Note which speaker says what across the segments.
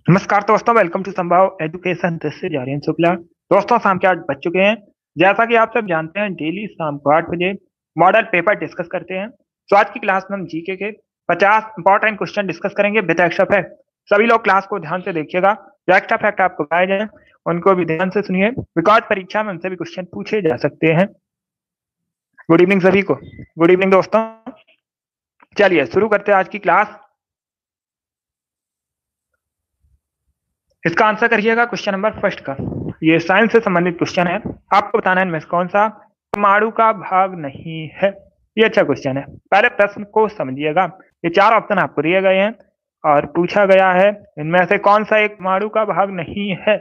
Speaker 1: नमस्कार दोस्तों, welcome to Sambhav Education. This is Aryan Shukla. दोस्तों, शाम के 8 बज चुके हैं। जैसा कि आप सब जानते हैं, डेली शाम को 8 बजे मॉडल पेपर डिस्कस करते हैं। तो आज की क्लास में हम जीके के 50 इंपॉर्टेंट क्वेश्चन डिस्कस करेंगे विद एक्स्ट्रा फैक्ट। सभी लोग क्लास को ध्यान से देखिएगा। जो एक्स्ट्रा फैक्ट आपको बताए जाए उनको भी ध्यान से सुनिए, बिकॉज परीक्षा में उनसे भी क्वेश्चन पूछे जा सकते हैं। गुड इवनिंग सभी को। गुड इवनिंग दोस्तों। चलिए शुरू करते हैं आज की क्लास। इसका आंसर करिएगा क्वेश्चन नंबर फर्स्ट का। ये साइंस से संबंधित क्वेश्चन है। आपको बताना है इनमें से कौन सा परमाणु का भाग नहीं है। ये अच्छा क्वेश्चन है। पहले प्रश्न को समझिएगा। ये 4 ऑप्शन आपको दिए गए हैं और पूछा गया है इनमें से कौन सा एक परमाणु का भाग नहीं है।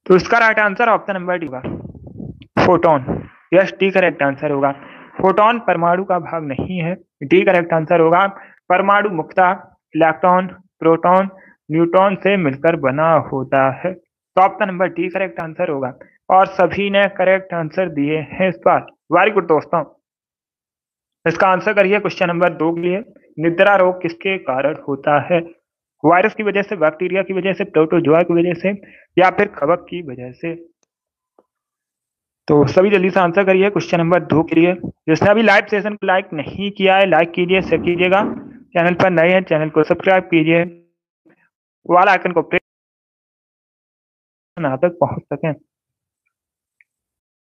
Speaker 1: तो इसका right answer option number D होगा, photon. Yes, D correct answer होगा। फोटोन परमाणु का भाग नहीं है। डी करेक्ट आंसर होगा। परमाणु मुख्यतः इलेक्ट्रॉन, प्रोटॉन, न्यूट्रॉन से मिलकर बना होता है। तो option number D correct answer होगा। और सभी ने करेक्ट आंसर दिए हैं इस बार। वेरी गुड दोस्तों। इसका आंसर करिए क्वेश्चन नंबर 2 के लिए। निद्रा रोग किसके कारण होता है? वायरस की वजह से, बैक्टीरिया की वजह से, प्रोटोजोआ की वजह से, या फिर कवक की वजह से? तो सभी जल्दी से आंसर करिए क्वेश्चन नंबर 2 के लिए। जिसने अभी लाइव सेशन को लाइक नहीं किया है, लाइक कीजिए, शेयर कीजिएगा। चैनल पर नए हैं, चैनल को सब्सक्राइब कीजिए, वाल आइकन को प्रेस तक पहुंच सकें।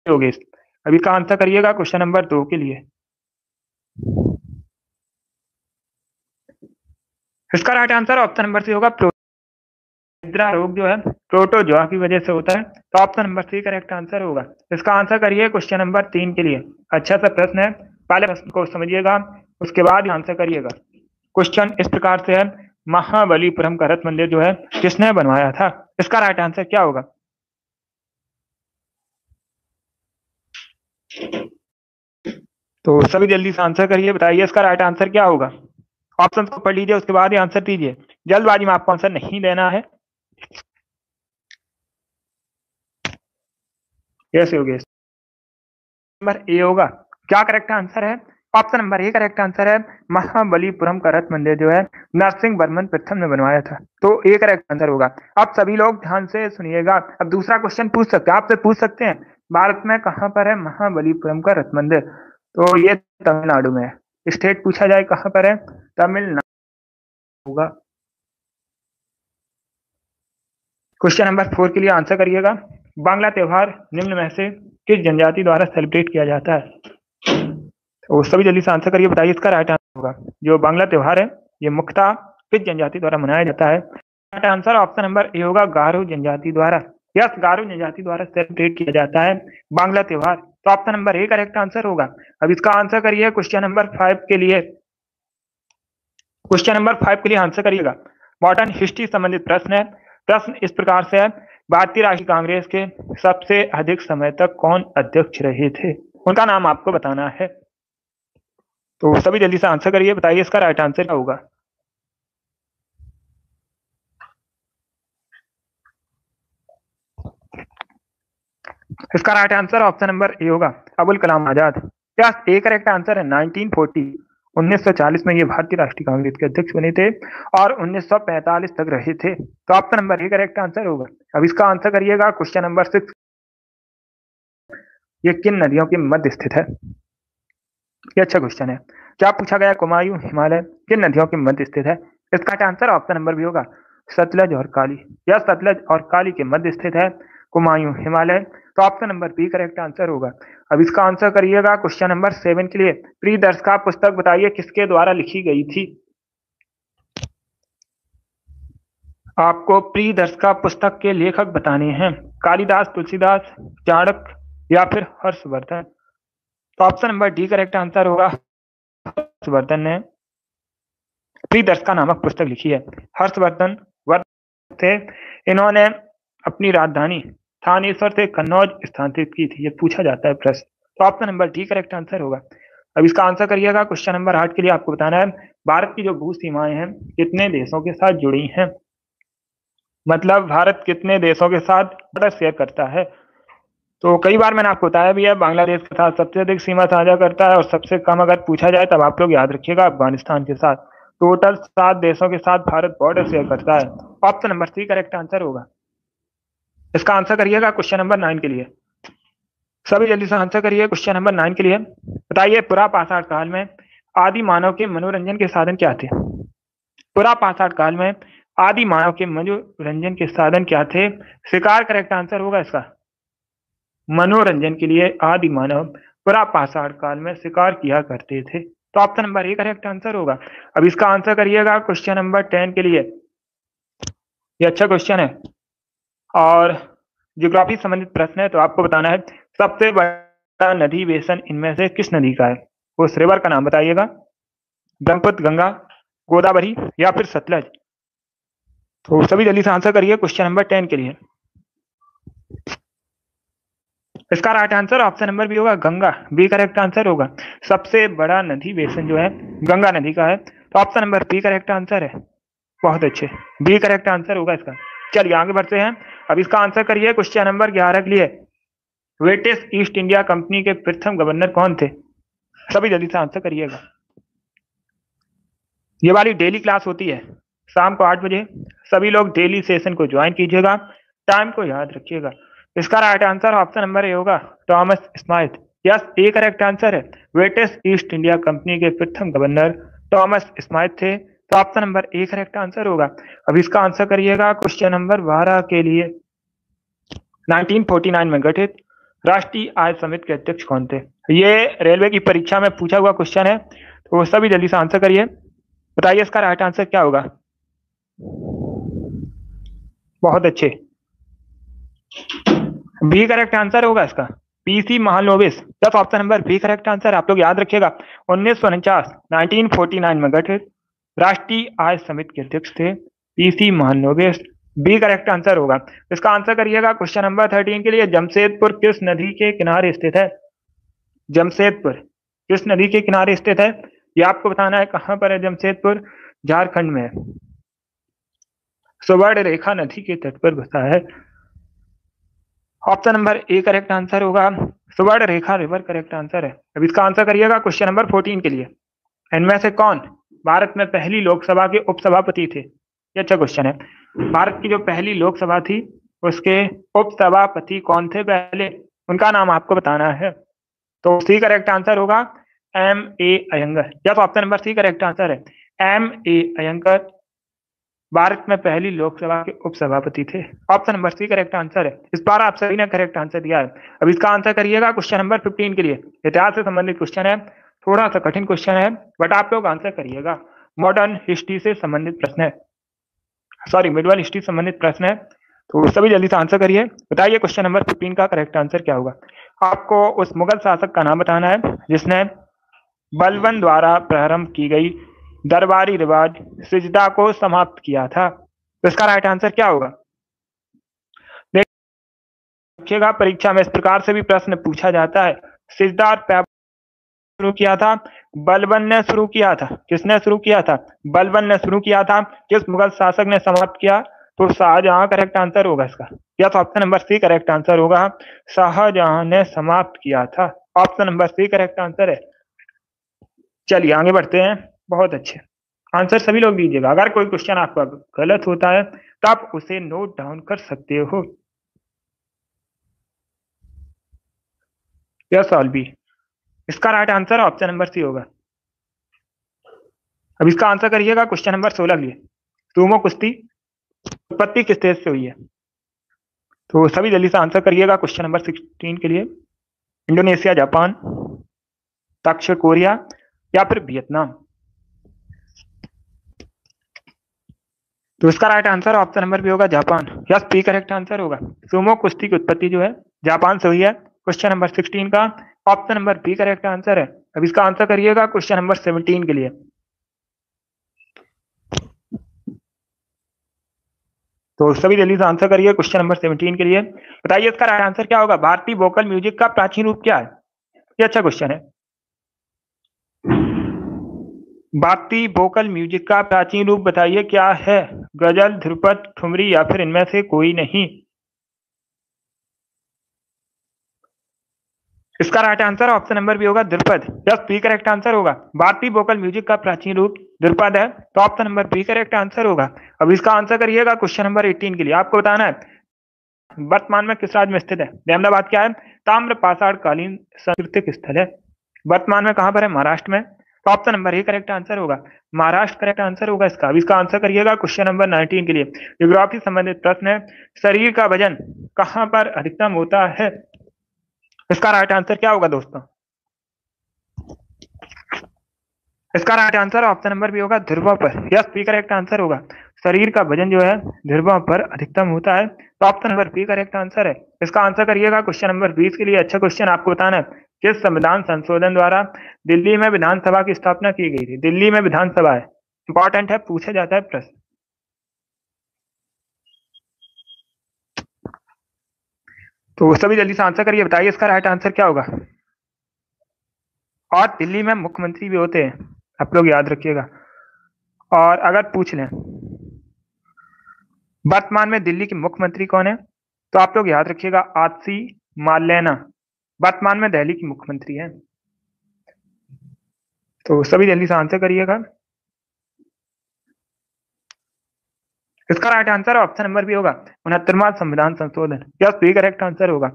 Speaker 1: योगेश, अभी का आंसर करिएगा क्वेश्चन नंबर 2 के लिए। इसका right answer option number C होगा। निद्रा रोग जो है प्रोटोजोआ की वजह से होता है। तो option number C correct answer होगा। इसका आंसर करिए क्वेश्चन नंबर 3 के लिए। अच्छा सा प्रश्न है, पहले प्रश्न को समझिएगा, उसके बाद आंसर करिएगा। क्वेश्चन इस प्रकार से है, महाबलीपुरम का रथ मंदिर जो है किसने बनवाया था? इसका राइट आंसर क्या होगा? तो सभी जल्दी से आंसर करिए, बताइए इसका राइट आंसर क्या होगा। ऑप्शन को पढ़ लीजिए, उसके बाद ही आंसर दीजिए। जल्दबाजी में आपको आंसर नहीं देना है। यस योगेश, नंबर ए होगा। क्या करेक्ट आंसर है? Option number A correct answer है। महाबलीपुरम का रथ मंदिर जो है नरसिंह वर्मन प्रथम ने बनवाया था। तो ए करेक्ट आंसर होगा। अब सभी लोग ध्यान से सुनिएगा। अब दूसरा क्वेश्चन पूछ सकते हैं, आपसे पूछ सकते हैं भारत में कहां पर है महाबलीपुरम का रथ मंदिर? तो ये तमिलनाडु में है। स्टेट पूछा जाए कहां पर है? तमिलनाडु होगा। क्वेश्चन नंबर 4 के लिए आंसर करिएगा। बांग्ला त्योहार निम्न में से किस जनजाति द्वारा सेलिब्रेट किया जाता है? तो सभी जल्दी से आंसर करिए, बताइए इसका राइट आंसर होगा। जो बांग्ला त्योहार है ये मुख्यतः किस जनजाति द्वारा मनाया जाता है? राइट आंसर ऑप्शन नंबर ए होगा, गारो जनजाति द्वारा। यस, गारो जनजाति द्वारा सेलिब्रेट किया जाता है बांग्ला त्योहार। तो option number A correct answer होगा। अब इसका आंसर करिए क्वेश्चन नंबर 5 के लिए। क्वेश्चन नंबर 5 के लिए आंसर करिएगा। मॉडर्न हिस्ट्री संबंधित प्रश्न है। प्रश्न इस प्रकार से है, भारतीय राष्ट्रीय कांग्रेस के सबसे अधिक समय तक कौन अध्यक्ष रहे थे? उनका नाम आपको बताना है। तो सभी जल्दी से आंसर करिए, बताइए इसका राइट आंसर क्या होगा। इसका राइट आंसर ऑप्शन नंबर ए होगा, अबुल कलाम आजाद। क्या ए करेक्ट आंसर है। 1940 1940 में ये भारतीय राष्ट्रीय कांग्रेस के अध्यक्ष बने थे और 1945 तक रहे थे। तो option number A correct answer होगा। अब इसका आंसर करिएगा क्वेश्चन नंबर 6। ये किन नदियों के मध्य स्थित है? ये अच्छा क्वेश्चन है। क्या पूछा गया? कुमायूं हिमालय किन नदियों के मध्य स्थित है? इसका आंसर ऑप्शन नंबर बी होगा, सतलज और काली। यह सतलज और काली के मध्य स्थित है कुमायूं हिमालय। तो option number B correct answer होगा। अब इसका आंसर करिएगा क्वेश्चन नंबर 7 के लिए। प्रियदर्शिका पुस्तक बताइए किसके द्वारा लिखी गई थी? आपको प्रियदर्शिका पुस्तक के लेखक बताने हैं। कालिदास, तुलसीदास, चाणक्य या फिर हर्षवर्धन? तो option number D correct answer होगा, हर्षवर्धन ने प्रियदर्शिका नामक पुस्तक लिखी है। हर्षवर्धन थे। इन्होंने अपनी राजधानी थानेश्वर से कन्नौज स्थानांतरित की थी। ये पूछा जाता है प्रश्न। तो option number D correct answer होगा। अब इसका आंसर करिएगा क्वेश्चन नंबर 8 के लिए। आपको बताना है भारत की जो भू सीमाएं हैं कितने देशों के साथ जुड़ी हैं। मतलब भारत कितने देशों के साथ बॉर्डर शेयर करता है। तो कई बार मैंने आपको बताया भी है, बांग्लादेश के साथ सबसे अधिक सीमा साझा करता है और सबसे कम अगर पूछा जाए तब आप लोग याद रखिएगा अफगानिस्तान के साथ। टोटल 7 देशों के साथ भारत बॉर्डर शेयर करता है। Option number C correct answer होगा। इसका आंसर करिएगा क्वेश्चन नंबर 9 के लिए। सभी जल्दी से आंसर करिए क्वेश्चन नंबर 9 के लिए। बताइए पुरा पाषाण काल में आदि मानव के मनोरंजन के साधन क्या थे? पुरा पाषाण काल में आदि मानव के मनोरंजन के साधन क्या थे? शिकार करेक्ट आंसर होगा इसका। मनोरंजन के लिए आदि मानव पुरा पाषाण काल में शिकार किया करते थे, तो option number A correct answer होगा। अब इसका आंसर करिएगा क्वेश्चन नंबर 10 के लिए। ये अच्छा क्वेश्चन है और ज्योग्राफी संबंधित प्रश्न है, तो आपको बताना है सबसे बड़ा नदी बेसन इनमें से किस नदी का है? उस रिवर का नाम बताइएगा। ब्रह्मपुत्र, गंगा, गोदावरी या फिर सतलज। तो सभी जल्दी से आंसर करिए क्वेश्चन नंबर 10 के लिए। इसका right answer option number B होगा, गंगा। बी करेक्ट आंसर होगा। सबसे बड़ा नदी बेसन जो है गंगा नदी का है, तो option number B correct answer है। बहुत अच्छे, बी करेक्ट आंसर होगा इसका। चलिए आगे बढ़ते हैं। अब इसका आंसर करिए क्वेश्चन नंबर 11 के लिए। ब्रिटिश ईस्ट इंडिया कंपनी के प्रथम गवर्नर कौन थे? सभी जल्दी से आंसर करिएगा। ये वाली डेली क्लास होती है शाम को 8 बजे। सभी लोग डेली सेशन को ज्वाइन कीजिएगा, टाइम को याद रखिएगा। इसका राइट आंसर ऑप्शन नंबर ए होगा, थॉमस स्माइथ। यस, ए करेक्ट आंसर है। ब्रिटिश ईस्ट इंडिया कंपनी के प्रथम गवर्नर थॉमस स्माइथ थे, तो option number A correct answer होगा। अब इसका आंसर करिएगा क्वेश्चन नंबर 12 के लिए। 1949 में गठित राष्ट्रीय आय समिति के अध्यक्ष कौन थे? ये रेलवे की परीक्षा में पूछा हुआ क्वेश्चन है, तो सभी जल्दी से आंसर करिए। बताइए इसका राइट आंसर क्या होगा? बहुत अच्छे, बी करेक्ट आंसर होगा इसका। पीसी महालनोबिस। दस option number B correct answer. आप लोग याद रखिएगा 1949 में गठित राष्ट्रीय आय समिति के अध्यक्ष थे PC Mahalanobis. B correct answer होगा। इसका आंसर करिएगा क्वेश्चन नंबर 13 के लिए। जमशेदपुर किस नदी के किनारे स्थित है? जमशेदपुर किस नदी के किनारे स्थित है? ये आपको बताना है। कहां पर है जमशेदपुर? झारखंड में है। सुवर्ण रेखा नदी के तट पर बसा है। Option number A correct answer होगा। सुवर्ण रेखा रिवर करेक्ट आंसर है। अब इसका आंसर करिएगा क्वेश्चन नंबर 14 के लिए। इनमें से कौन भारत में पहली लोकसभा के उपसभापति थे? ये अच्छा क्वेश्चन है। भारत की जो पहली लोकसभा थी उसके उपसभापति कौन थे पहले? उनका नाम आपको बताना है। तो सी करेक्ट आंसर होगा, एम ए अयंगर। या तो option number C correct answer है। एम ए अयंगर भारत में पहली लोकसभा के उपसभापति थे। Option number C correct answer है। इस बार आप सभी ने करेक्ट आंसर दिया है। अब इसका आंसर करिएगा क्वेश्चन नंबर 15 के लिए। इतिहास से संबंधित क्वेश्चन है, थोड़ा सा कठिन क्वेश्चन है, बट आप लोग आंसर करिएगा। मॉडर्न हिस्ट्री से संबंधित प्रश्न है, सॉरी मिडिवल हिस्ट्री संबंधित प्रश्न है, तो सभी जल्दी से आंसर करिए। बताइए क्वेश्चन नंबर 15 का करेक्ट आंसर क्या होगा? आपको उस मुगल शासक का नाम बताना है जिसने बलबन द्वारा प्रारंभ की गई दरबारी रिवाज सिजदा को समाप्त किया था। तो इसका राइट आंसर क्या होगा? देखिएगा परीक्षा में इस प्रकार से भी प्रश्न पूछा जाता है। सिजदा शुरू किया था, बलबन ने शुरू किया था। किसने शुरू किया था? बलबन ने शुरू किया था। किस मुगल शासक ने समाप्त किया? तो शाहजहां करेक्ट आंसर होगा इसका। या तो option number C correct answer होगा, शाहजहां ने समाप्त किया था। Option number C correct answer है। चलिए आगे बढ़ते हैं। बहुत अच्छे आंसर सभी लोग दीजिएगा। अगर कोई क्वेश्चन आपका गलत होता है तो आप उसे नोट डाउन कर सकते हो। Yes all B. इसका right answer option number C होगा। अब इसका आंसर करिएगा क्वेश्चन नंबर 16 के लिए। सुमो कुश्ती उत्पत्ति किस देश से हुई है? तो सभी जल्दी से आंसर करिएगा क्वेश्चन नंबर 16 के लिए। इंडोनेशिया, जापान, दक्षिण कोरिया या फिर वियतनाम। तो इसका right answer option number B होगा, Japan. Yes, P correct answer होगा। सुमो कुश्ती की उत्पत्ति जो है जापान से हुई है। क्वेश्चन नंबर 16 का option number B correct answer है। अब इसका आंसर करिएगा क्वेश्चन नंबर 17 के लिए। तो सभी जल्दी से आंसर करिए क्वेश्चन नंबर 17 के लिए। बताइए इसका राइट आंसर क्या होगा? भारतीय वोकल म्यूजिक का प्राचीन रूप क्या है? ये अच्छा क्वेश्चन है। भारतीय वोकल म्यूजिक का प्राचीन रूप बताइए क्या है? गजल, ध्रुपद, ठुमरी या फिर इनमें से कोई नहीं। इसका right answer option number B होगा, Dhrupad. Yes, P correct answer होगा। भारतीय वोकल म्यूजिक का प्राचीन रूप द्रुपद है, तो option number B correct answer होगा। अब इसका आंसर करिएगा क्वेश्चन नंबर 18 के लिए। आपको बताना है वर्तमान में किस राज्य में स्थित है। अहमदाबाद क्या है, ताम्र पाषाण कालीन सांस्कृतिक स्थल है। वर्तमान में कहां पर है, महाराष्ट्र में, तो option number A correct answer होगा। महाराष्ट्र करेक्ट आंसर होगा इसका। अब इसका आंसर करिएगा क्वेश्चन नंबर 19 के लिए। ज्योग्राफी संबंधित प्रश्न है, शरीर का वजन कहां पर अधिकतम होता है। इसका राइट आंसर क्या होगा दोस्तों, इसका right answer option number B होगा, ध्रुवों पर। यस, बी करेक्ट आंसर होगा। शरीर का वजन जो है ध्रुवों पर अधिकतम होता है, तो option number B correct answer है। इसका आंसर करिएगा क्वेश्चन नंबर 20 के लिए। अच्छा क्वेश्चन आपको बताना है, किस संविधान संशोधन द्वारा दिल्ली में विधानसभा की स्थापना की गई थी। दिल्ली में विधानसभा है, इंपॉर्टेंट है, पूछा जाता है प्रश्न। तो सभी जल्दी से आंसर करिए, बताइए इसका राइट आंसर क्या होगा। और दिल्ली में मुख्यमंत्री भी होते हैं, आप लोग याद रखिएगा। और अगर पूछ लें वर्तमान में दिल्ली के मुख्यमंत्री कौन है, तो आप लोग याद रखिएगा आतिशी मार्लेना वर्तमान में दिल्ली की मुख्यमंत्री है। तो सभी जल्दी से आंसर करिएगा। इसका right answer option number B होगा, 69वां संविधान संशोधन। यस, बी करेक्ट आंसर होगा।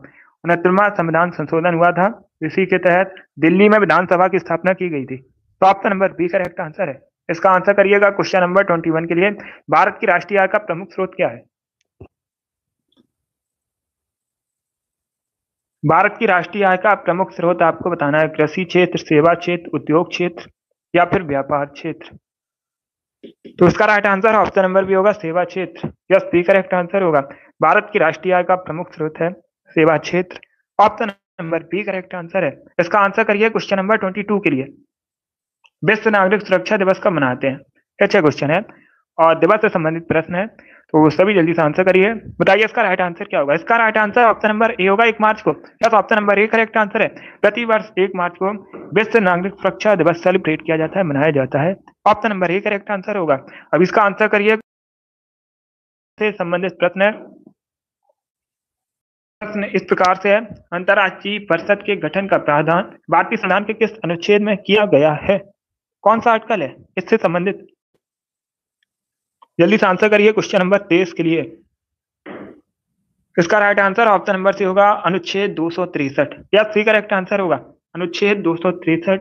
Speaker 1: 69वां संविधान संशोधन हुआ था, इसी के तहत दिल्ली में विधानसभा की स्थापना की गई थी, तो option number B correct answer है। इसका आंसर करिएगा क्वेश्चन नंबर 21 के लिए। भारत की राष्ट्रीय आय का प्रमुख स्रोत क्या है। भारत की राष्ट्रीय आय का प्रमुख स्रोत आपको बताना है, कृषि क्षेत्र, सेवा क्षेत्र, उद्योग क्षेत्र या फिर व्यापार क्षेत्र। तो इसका right answer option number B होगा, सेवा क्षेत्र। यस, बी करेक्ट आंसर होगा। भारत की राष्ट्रीय आय का प्रमुख स्रोत है सेवा क्षेत्र, option number B correct answer है। इसका आंसर करिए क्वेश्चन नंबर 22 के लिए। विश्व नागरिक सुरक्षा दिवस कब मनाते हैं। अच्छा क्वेश्चन है और दिवस से संबंधित प्रश्न है, तो सभी जल्दी से आंसर करिए, बताइए इसका राइट आंसर क्या होगा। इसका राइट आंसर ऑप्शन नंबर ए होगा, 1 मार्च को। Yes, option number A correct answer है। प्रति वर्ष 1 मार्च को विश्व नागरिक सुरक्षा दिवस सेलिब्रेट किया जाता है, मनाया जाता है। Option number A correct answer होगा। अब इसका आंसर करिए, से संबंधित प्रश्न है। प्रश्न इस प्रकार से है, अंतर्राष्ट्रीय परिषद के गठन का प्रावधान भारतीय संविधान के किस अनुच्छेद में किया गया है। कौन सा आर्टिकल है इससे संबंधित, जल्दी से आंसर करिए क्वेश्चन नंबर 23 के लिए। इसका right answer option number C होगा, अनुच्छेद 263। यस, सी करेक्ट आंसर होगा। अनुच्छेद 263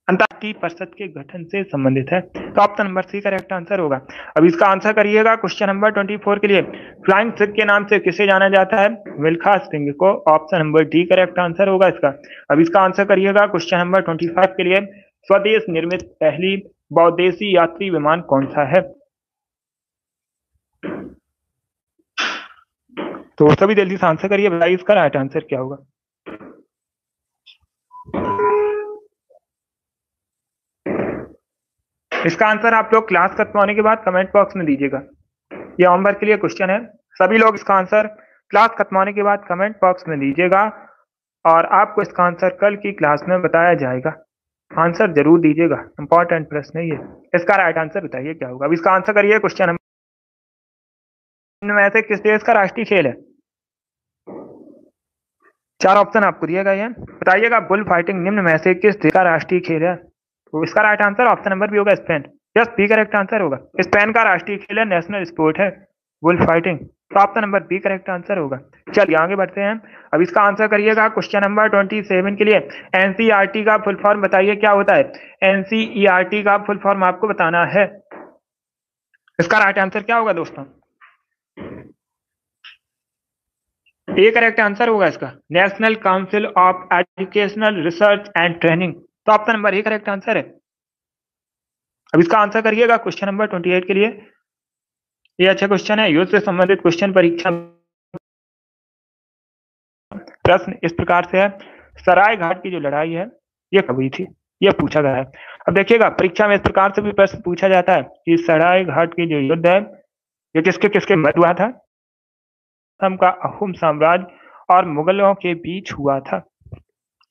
Speaker 1: अंतर्राष्ट्रीय परिषद के गठन से संबंधित है, तो option number C correct answer होगा। अब इसका आंसर करिएगा क्वेश्चन नंबर 24 के लिए। फ्लाइंग सिख के नाम से किसे जाना जाता है, मिल्खा सिंह को। Option number D correct answer होगा इसका। अब इसका आंसर करिएगा क्वेश्चन नंबर 25 के लिए। स्वदेश निर्मित पहली बहुउद्देशीय यात्री विमान कौन सा है। तो सभी जल्दी से आंसर करिए, बताइए इसका राइट आंसर क्या होगा। इसका आंसर आप लोग क्लास खत्म होने के बाद कमेंट बॉक्स में दीजिएगा। ये होमवर्क के लिए क्वेश्चन है, सभी लोग इसका आंसर क्लास खत्म होने के बाद कमेंट बॉक्स में दीजिएगा और आपको इसका आंसर कल की क्लास में बताया जाएगा। आंसर जरूर दीजिएगा, इंपॉर्टेंट प्रश्न है ये। इसका राइट आंसर बताइए क्या होगा। अब इसका आंसर करिए क्वेश्चन नंबर में से किस देश का राष्ट्रीय खेल है। 4 ऑप्शन आपको दिए गए हैं, बताइएगा बुल फाइटिंग निम्न में से किस देश का राष्ट्रीय खेल है। तो इसका right answer option number B होगा, Spain. Yes, B correct answer होगा। स्पेन का राष्ट्रीय खेल है, नेशनल स्पोर्ट है बुल फाइटिंग, तो option number B correct answer होगा। चलिए आगे बढ़ते हैं। अब इसका आंसर करिएगा क्वेश्चन नंबर 27 के लिए। एनसीईआरटी का फुल फॉर्म बताइए क्या होता है। एनसीईआरटी का फुल फॉर्म आपको बताना है। इसका राइट आंसर क्या होगा दोस्तों, ए करेक्ट आंसर होगा इसका, national council of educational research and training, तो option number A correct answer है। अब इसका आंसर करिएगा क्वेश्चन नंबर 28 के लिए। ये अच्छा क्वेश्चन है, युद्ध से संबंधित क्वेश्चन परीक्षा प्रश्न इस प्रकार से है, सराय घाट की जो लड़ाई है ये कब हुई थी, ये पूछा गया है। अब देखिएगा परीक्षा में इस प्रकार से भी प्रश्न पूछा जाता है कि सराय घाट की जो युद्ध है ये किसके किसके मध्य हुआ था। हम का अहोम साम्राज्य और मुगलों के बीच हुआ था।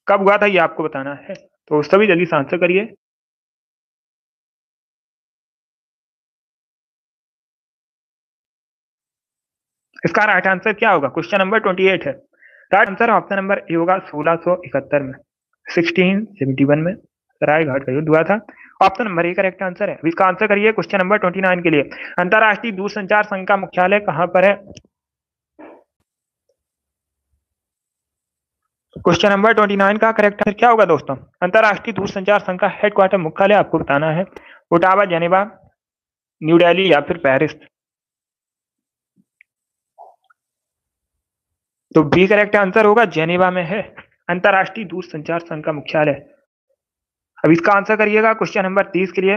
Speaker 1: कब हुआ था ये आपको बताना है, तो सभी जल्दी से आंसर करिए। इसका राइट आंसर क्या होगा, क्वेश्चन नंबर 28 है। राइट आंसर ऑप्शन नंबर ए होगा, 1671 में 1671 में सराय घाट का युद्ध हुआ था option number A correct answer है। इसका आंसर करिए क्वेश्चन नंबर 29 के लिए। अंतरराष्ट्रीय दूरसंचार संघ का मुख्यालय कहां पर है? क्वेश्चन नंबर 29 का करेक्ट आंसर क्या होगा दोस्तों? अंतरराष्ट्रीय दूरसंचार संघ का हेडक्वार्टर मुख्यालय आपको बताना है। ओटावा, जेनेवा, न्यू दिल्ली या फिर पेरिस। तो बी करेक्ट आंसर होगा, जेनेवा में है अंतरराष्ट्रीय दूरसंचार संघ का मुख्यालय। अब इसका आंसर करिएगा क्वेश्चन नंबर 30 के लिए।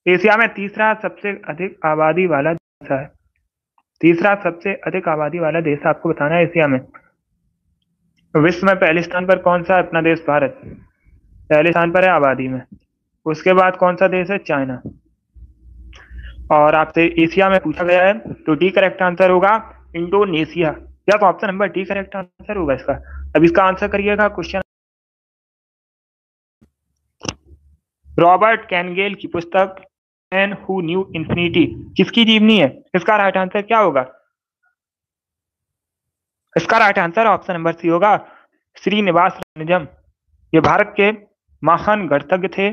Speaker 1: एशिया में तीसरा सबसे अधिक आबादी वाला देश है। तीसरा सबसे अधिक आबादी वाला देश आपको बताना है एशिया में। विश्व में पहले स्थान पर कौन सा है? अपना देश भारत पहले स्थान पर है आबादी में। उसके बाद कौन सा देश है? चाइना। और आपसे एशिया में पूछा गया है तो डी करेक्ट आंसर होगा इंडोनेशिया। या तो option number D correct answer होगा इसका। अब इसका आंसर करिएगा क्वेश्चन। रॉबर्ट कैनगेल की पुस्तक मैन हु न्यू इन्फिनिटी किसकी जीवनी है? इसका राइट आंसर क्या होगा? इसका right answer option number C होगा, श्रीनिवास रामानुजम। ये भारत के महान गणितज्ञ थे।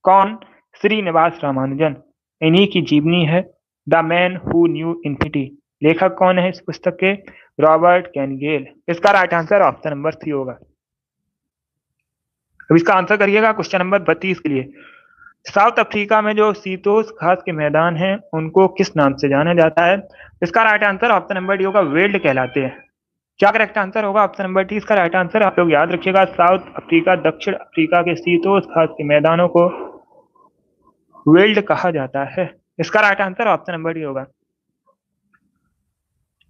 Speaker 1: कौन? श्रीनिवास रामानुजन। इन्हीं की जीवनी है the man who knew infinity. लेखक कौन है इस पुस्तक के? Robert Kanigel. इसका right answer option number C होगा। अब इसका आंसर करिएगा क्वेश्चन नंबर 32 के लिए। साउथ अफ्रीका में जो शीतोष्ण घास के मैदान हैं उनको किस नाम से जाना जाता है? इसका right answer option number D होगा, वेल्ड कहलाते हैं। क्या करेक्ट आंसर होगा? ऑप्शन नंबर डी इसका राइट आंसर। आप लोग याद रखिएगा, साउथ अफ्रीका, दक्षिण अफ्रीका के शीतोष्ण घास के मैदानों को वेल्ड कहा जाता है। इसका right answer option number D होगा।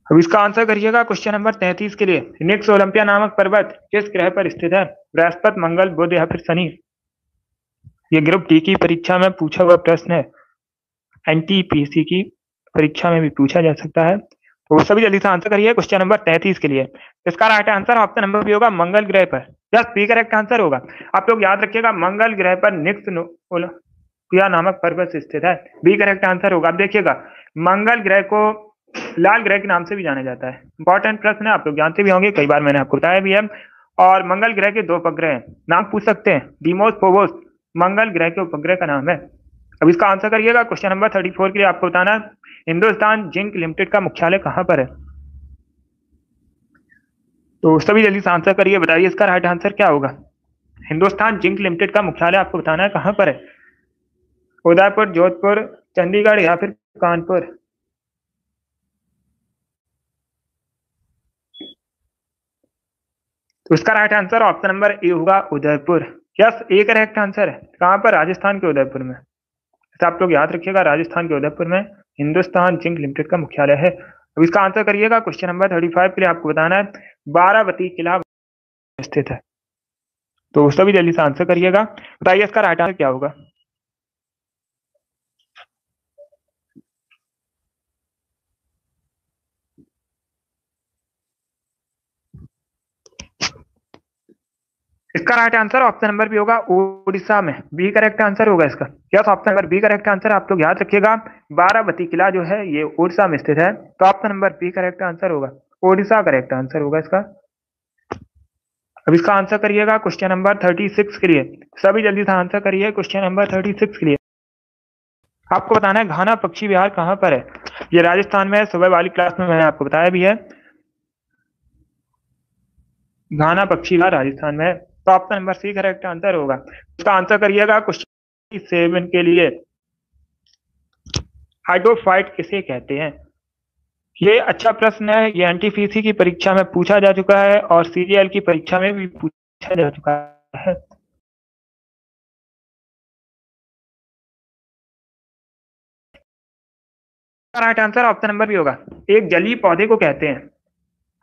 Speaker 1: अब इसका आंसर करिएगा क्वेश्चन नंबर 33 के लिए। निक्स ओलंपिया नामक पर्वत किस ग्रह पर स्थित है? बृहस्पति, मंगल, बुध या फिर शनि? ये ग्रुप डी की परीक्षा में पूछा हुआ प्रश्न है। एनटीपीसी की परीक्षा में भी पूछा जा सकता है। तो सभी जल्दी से आंसर करिए क्वेश्चन नंबर 33 के लिए। इसका right answer option number B होगा, मंगल ग्रह पर। जस्ट बी करेक्ट आंसर होगा। आप लोग याद रखिएगा, मंगल ग्रह पर निक्स ओलंपिया नामक पर्वत स्थित है। बी करेक्ट आंसर होगा। अब देखिएगा, मंगल ग्रह को लाल ग्रह के नाम से भी जाना जाता है। इंपॉर्टेंट प्रश्न है, आप लोग जानते भी होंगे, कई बार मैंने आपको बताया भी है। और मंगल ग्रह के 2 उपग्रह नाम पूछ सकते हैं, डीमोस, फोबोस, मंगल ग्रह के उपग्रह का नाम है। अब इसका आंसर करिएगा क्वेश्चन नंबर 34 के लिए। आपको बताना है हिंदुस्तान जिंक लिमिटेड का मुख्यालय कहां पर है? तो सभी जल्दी से आंसर करिए, बताइए इसका राइट आंसर क्या होगा। हिंदुस्तान जिंक लिमिटेड का मुख्यालय आपको बताना है कहां पर है। उदयपुर, जोधपुर, चंडीगढ़ या फिर कानपुर? तो इसका राइट आंसर ऑप्शन नंबर ए होगा, उदयपुर। यस, ए करेक्ट आंसर है। कहां पर? राजस्थान के उदयपुर में। तो आप लोग याद रखिएगा, राजस्थान के उदयपुर में हिंदुस्तान जिंक लिमिटेड का मुख्यालय है। अब इसका आंसर करिएगा क्वेश्चन नंबर 35 के लिए। आपको बताना है बारावती किला स्थित है। तो सभी जल्दी से आंसर करिएगा, बताइए इसका राइट आंसर क्या होगा। इसका right answer option number B होगा, उड़ीसा में। बी करेक्ट आंसर होगा इसका। Yes, option number B correct answer. आप लोग याद रखिएगा, बारावती किला जो है ये उड़ीसा में स्थित है। तो option number B correct answer होगा, उड़ीसा करेक्ट आंसर होगा इसका। अब इसका आंसर करिएगा क्वेश्चन नंबर 36 के लिए। सभी जल्दी से आंसर करिए क्वेश्चन नंबर 36 के लिए। आपको बताना है घाना पक्षी विहार कहां पर है? ये राजस्थान में है। सुबह वाली क्लास में मैंने आपको बताया भी है, घाना पक्षी विहार राजस्थान में है। तो option number C correct answer होगा। इसका आंसर करिएगा क्वेश्चन 7 के लिए। हाइड्रोफाइट किसे कहते हैं? ये अच्छा प्रश्न है। ये एनटीपीसी की परीक्षा में पूछा जा चुका है और सीजीएल की परीक्षा में भी पूछा जा चुका है। Right answer option number B होगा, एक जलीय पौधे को कहते हैं।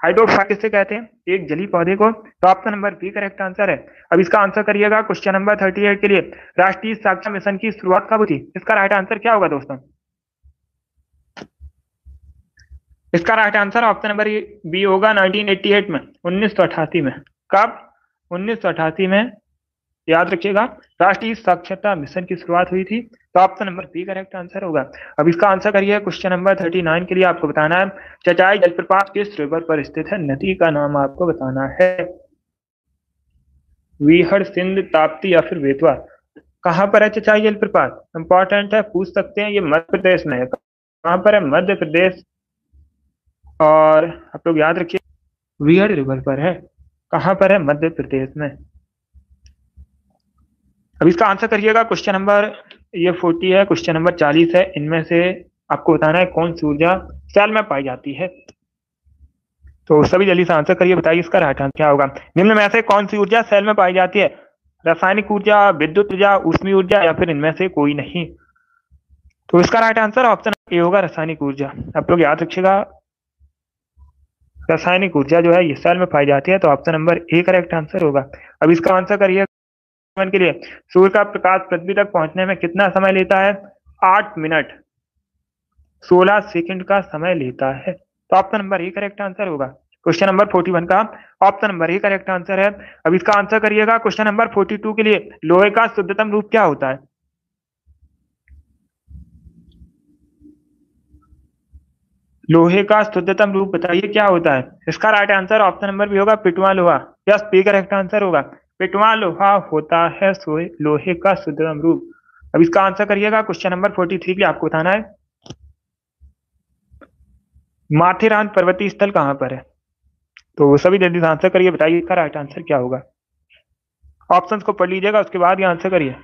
Speaker 1: हाइड्रोफाइट किसे कहते हैं? एक जलीय पौधे को। तो option number B correct answer है। अब इसका आंसर करिएगा क्वेश्चन नंबर 38 के लिए। राष्ट्रीय साक्षरता मिशन की शुरुआत कब हुई? इसका राइट आंसर क्या होगा दोस्तों? इसका right answer option number B होगा, 1988 में, 1988 में। कब? 1988 में। याद रखिएगा, राष्ट्रीय साक्षरता मिशन की शुरुआत हुई थी। तो option number B correct answer होगा। अब इसका आंसर करिए क्वेश्चन नंबर 39 के लिए। आपको बताना है चचाई जलप्रपात किस रिवर पर स्थित है? नदी का नाम आपको बताना है। वीहड़, सिंध, ताप्ती या फिर बेतवा? कहाँ पर है चचाई जलप्रपात? इंपॉर्टेंट है, पूछ सकते हैं। ये मध्य प्रदेश में है। कहाँ पर है? मध्य प्रदेश। और आप लोग याद रखिए, वियर रिवर पर है। कहाँ पर है? मध्य प्रदेश में। अब इसका आंसर करिएगा। क्वेश्चन नंबर ये 40 है, क्वेश्चन नंबर 40 है। इनमें से आपको बताना है कौन सी ऊर्जा सेल में पाई जाती है। तो सभी जल्दी से आंसर करिए, बताइए इसका राइट आंसर क्या होगा। निम्न में से कौन सी ऊर्जा सेल में पाई जाती है? रासायनिक ऊर्जा, विद्युत ऊर्जा, ऊष्मीय ऊर्जा या फिर इनमें से कोई नहीं। तो इसका राइट आंसर ऑप्शन ए होगा, रासायनिक ऊर्जा। आप लोग याद रखिएगा, रासायनिक ऊर्जा जो है ये सेल में पाई जाती है। तो option number A correct answer होगा। अब इसका आंसर करिए के लिए। सूर्य का प्रकाश पृथ्वी तक पहुंचने में कितना समय लेता है? 8 मिनट 16 सेकंड का समय लेता है। तो option number A correct answer होगा। क्वेश्चन नंबर 41 का option number A correct answer है। अब इसका आंसर करिएगा। क्वेश्चन नंबर 42 के लिए, लोहे का शुद्धतम रूप क्या होता है? लोहे का शुद्धतम रूप बताइए क्या होता है। इसका right answer option number B होगा, पिटवा लोहा। यस, बी करेक्ट आंसर होगा। पिटवा लोहा होता है लोहे का शुद्धतम रूप। अब इसका आंसर करिएगा। क्वेश्चन नंबर 43 के लिए आपको बताना है, माथेरान पर्वतीय स्थल कहां पर है? तो सभी जल्दी से आंसर करिए, बताइए इसका राइट आंसर क्या होगा। ऑप्शंस को पढ़ लीजिएगा, उसके बाद ये आंसर करिए।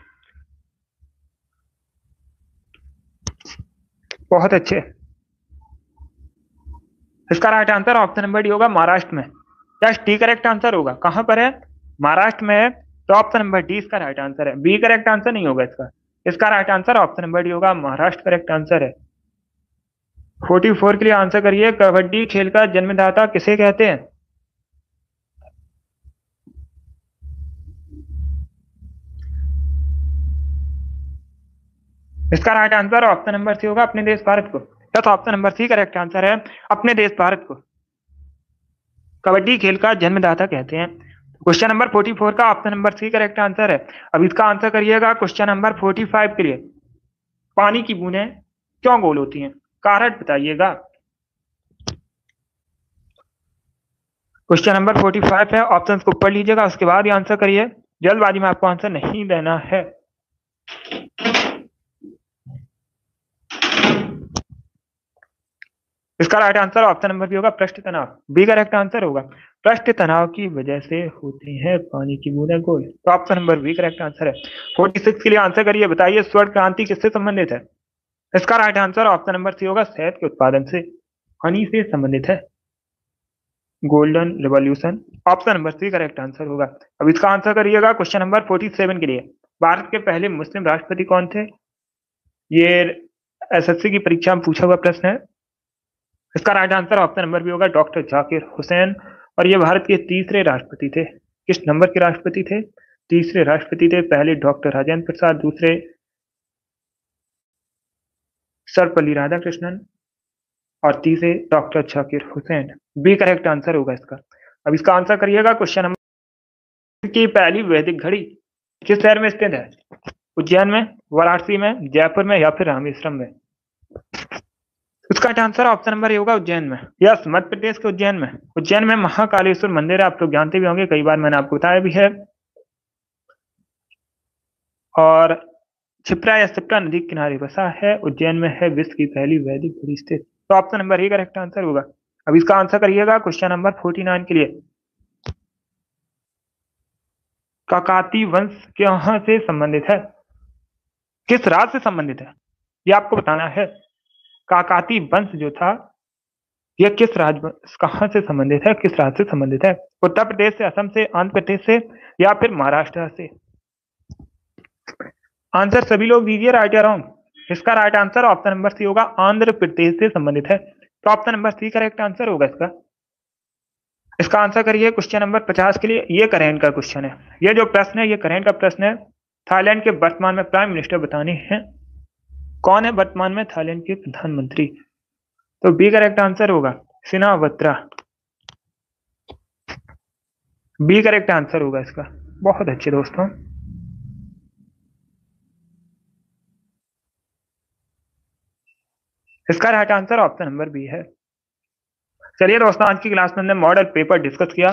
Speaker 1: बहुत अच्छे। इसका right answer option number D होगा, महाराष्ट्र में। यस, डी करेक्ट आंसर होगा। कहां पर है? महाराष्ट्र में है। तो ऑप्शन नंबर डी इसका राइट आंसर है। बी करेक्ट आंसर नहीं होगा इसका। इसका right answer option number D होगा, महाराष्ट्र करेक्ट आंसर है। 44 के लिए आंसर करिए, कबड्डी खेल का जन्मदाता किसे कहते हैं? इसका right answer option number C होगा, अपने देश भारत को। तो option number C correct answer है, अपने देश भारत को कबड्डी खेल का जन्मदाता कहते हैं। क्वेश्चन नंबर 44 का option number C correct answer है। अब इसका आंसर करिएगा। क्वेश्चन नंबर 45 के लिए, पानी की बूंदें क्यों गोल होती हैं? कारण बताइएगा। क्वेश्चन नंबर 45 है, ऑप्शन को पढ़ लीजिएगा, उसके बाद ही आंसर करिए। जल्दबाजी में आपको आंसर नहीं देना है। इसका right answer option number B होगा, पृष्ठ तनाव। बी करेक्ट आंसर होगा। पृष्ठ तनाव की वजह से होती है पानी की बूंदें गोल। तो option number B correct answer है। 46 के लिए आंसर करिए, बताइए स्वर्ण क्रांति किससे संबंधित है? इसका right answer option number C होगा, शहद के उत्पादन से, हनी से संबंधित है। Golden revolution, option number C correct answer होगा। अब इसका आंसर करिएगा। क्वेश्चन नंबर 47 के लिए, भारत के पहले मुस्लिम राष्ट्रपति कौन थे? ये एसएससी की परीक्षा में पूछा हुआ प्रश्न है। इसका right answer option number B होगा, डॉक्टर जाकिर हुसैन। और ये भारत के तीसरे राष्ट्रपति थे। किस नंबर के राष्ट्रपति थे? तीसरे राष्ट्रपति थे। पहले डॉक्टर राजेंद्र प्रसाद, दूसरे सर्वपल्ली राधाकृष्णन और तीसरे doctor Zakir Hussain. B correct answer होगा इसका। अब इसका आंसर करिएगा। क्वेश्चन नंबर की पहली वैदिक घड़ी किस शहर में स्थित है? उज्जैन में, वाराणसी में, जयपुर में या फिर रामेश्वरम में? इसका आंसर ऑप्शन नंबर ए होगा, उज्जैन में। यस, मध्य प्रदेश के उज्जैन में। उज्जैन में महाकालेश्वर मंदिर है, आप लोग जानते भी होंगे, कई बार मैंने आपको बताया भी है। और क्षिप्रा या क्षिप्रा नदी के किनारे बसा है। उज्जैन में है विश्व की पहली वैदिक घड़ी स्थित। तो option number A correct answer होगा। अब इसका आंसर करिएगा। क्वेश्चन नंबर 49 के लिए, काकाती वंश कहां से संबंधित है? किस राज्य से संबंधित है, ये आपको बताना है। काकाती वंश जो था, यह किस राज्य, कहां से संबंधित है, किस राज्य से संबंधित है? उत्तर प्रदेश से, असम से, आंध्र प्रदेश से या फिर महाराष्ट्र से? आंसर सभी लोग दीजिए, राइट या रॉन्ग। इसका right answer option number C होगा, आंध्र प्रदेश से संबंधित है। तो option number C correct answer होगा इसका। इसका आंसर करिए। क्वेश्चन नंबर 50 के लिए, ये करेंट का क्वेश्चन है। ये जो प्रश्न है, ये करेंट का प्रश्न है। थाईलैंड के वर्तमान में प्राइम मिनिस्टर बताने हैं। कौन है वर्तमान में थाईलैंड के प्रधानमंत्री? तो बी करेक्ट आंसर होगा, सिनावत्रा। बी करेक्ट आंसर होगा इसका। बहुत अच्छे दोस्तों। इसका right answer option number B है। चलिए दोस्तों, आज की क्लास में हमने मॉडल पेपर डिस्कस किया।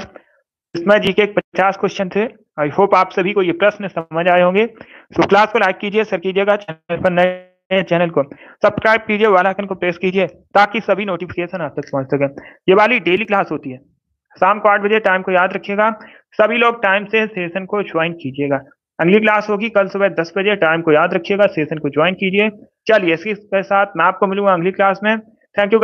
Speaker 1: इसमें जीके के 50 क्वेश्चन थे आई होप आप सभी को ये प्रश्न समझ आए होंगे। तो क्लास को लाइक कीजिए, शेयर कीजिएगा, चैनल पर नए चैनल को सब्सक्राइब कीजिए, बेल आइकन को प्रेस कीजिए ताकि सभी नोटिफिकेशन आप तक पहुंच सके। ये वाली डेली क्लास होती है शाम को 8 बजे, टाइम को याद रखिएगा। सभी लोग टाइम से सेशन को ज्वाइन कीजिएगा। अगली क्लास होगी कल सुबह 10 बजे, टाइम को याद रखिएगा, सेशन को ज्वाइन कीजिए। चलिए इसी के साथ मैं आपको मिलूंगा अगली क्लास में। Thank you.